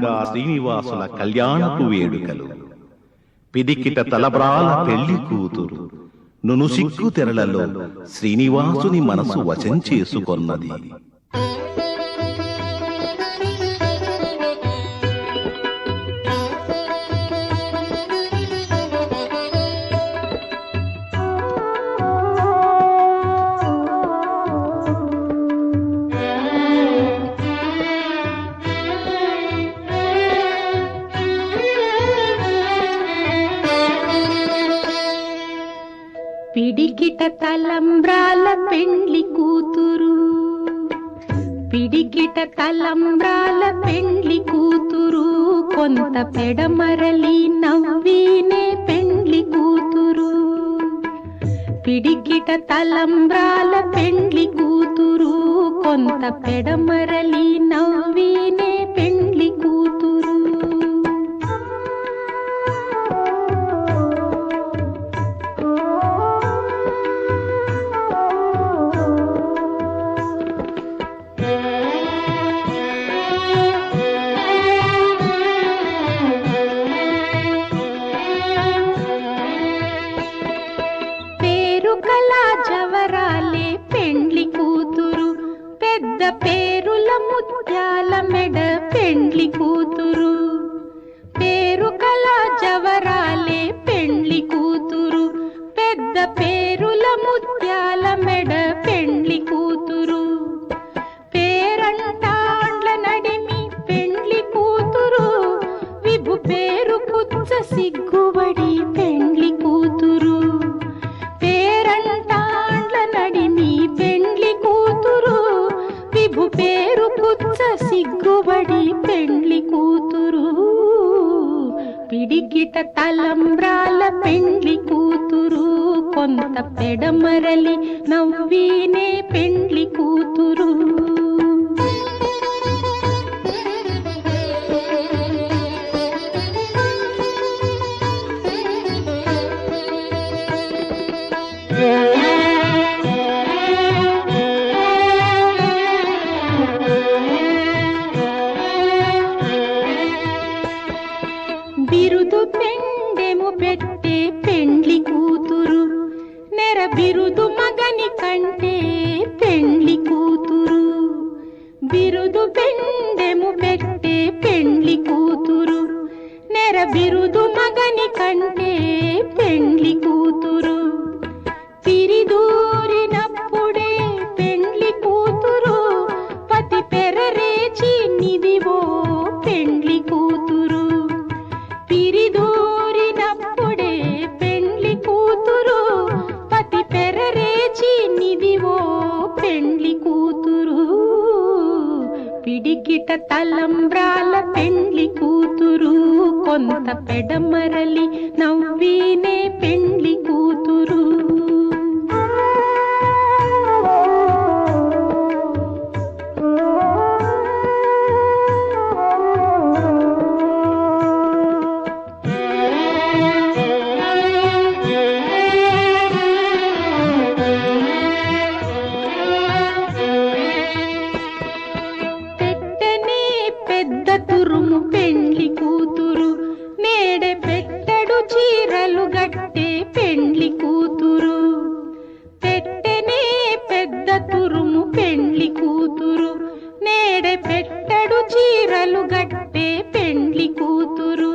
మంగా శ్రీనివాసుల కళ్యాణపు వేడుకలు. పిడికిట తలబ్రాల పెళ్లి కూతురు నును సిగ్గు తెరలలో శ్రీనివాసుని మనసు వశం చేసుకొన్నది. పిడికిట తలంబ్రాల పెండ్లి కూతురు, పిడికిట తలంబ్రాల పెండ్లి కూతురు, కొంత పెడమరలి నవ్వినే పెండ్లి కూతురు. పిడికిట తలంబ్రాల పెండ్లి కూతురు, కొంత పెడమరలి నవ్వినే పెండ్లి కూతురు. జవరాలే పెండ్లి కూతురు, పెద్ద పేరుల ముత్యాల మెడ పెండ్లి కూతురు. పేరు కల జవరాలే పెండ్లి కూతురు, పెద్ద పేరుల ముత్యాల మెడ పెండ్లి కూతురు. పేరంటాండ్ల నడిమి పెండ్లి కూతురు, విభు పేరు పుచ్చ సిగ్గుబడి పెండ్లి కూతురు. పేరంటాండ్ల నడిమి పెండ్లి కూతురు, విభు పేరు పుచ్చ సిగ్గుబడి పెండ్లి కూతురు. పిడికిట తలంబ్రాల పెండ్లి కూతురు, కొంత పెడమరలి నవ్వినే పెండ్లి కూతురు. బిరుదు పెండెము పెట్టే పెండ్లి కూతురు, నెర బిరుదు మగని కంటే పెండ్లి కూతురు. బిరుదు పెండెము పెట్టే పెండ్లి కూతురు, నెర బిరుదు మగని కంటే పెండ్లి కూతురు. తిరిదూరినప్పుడే పెండ్లి కూతురు, పతి పెరరేచి నిదివో పెండ్లి కూతురు. పిరిదూరినప్పుడే పెండ్లి కూతురు, పతి పెరరేచి నిదివో పెండ్లి కూతురు. పిడికిట తలంబ్రాల పెండ్లి కూతురు, కొంత పెడమరలి నవ్వినే పెండ్లి కూతురు. పెద్ద తురుము పెండ్లి కూతురు, నేడే పెట్టెడు చీరలు గట్టే పెండ్లి కూతురు. పెట్టెనే పెద్ద తురుము పెండ్లి కూతురు, నేడే పెట్టెడు చీరలు గట్టే పెండ్లి కూతురు.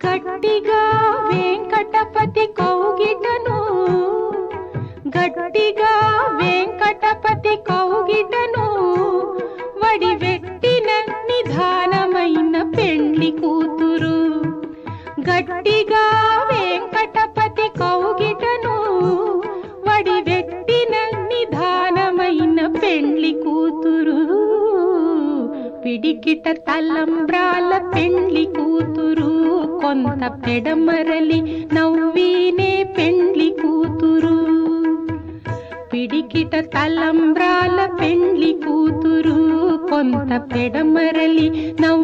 గట్టిగా వెంకటపతి కౌగిటను, గట్టిగా వెంకటపతి కౌగిటను, వడి వెట్టిన నిధానమైన పెండ్లి కూతురు. గట్టిగా వెంకటపతి కౌగిటను, వడి వెట్టిన నిధానమైన పెండ్లి కూతురు. పిడికిట తలంబ్రాల పెండ్లి కూతురు, కొంత పెడమరలి నవ్వినే పెండ్లి కూతురు. పిడికిట తలంబ్రాల పెండ్లి కూతురు, కొంత పెడమరలి నవ్వు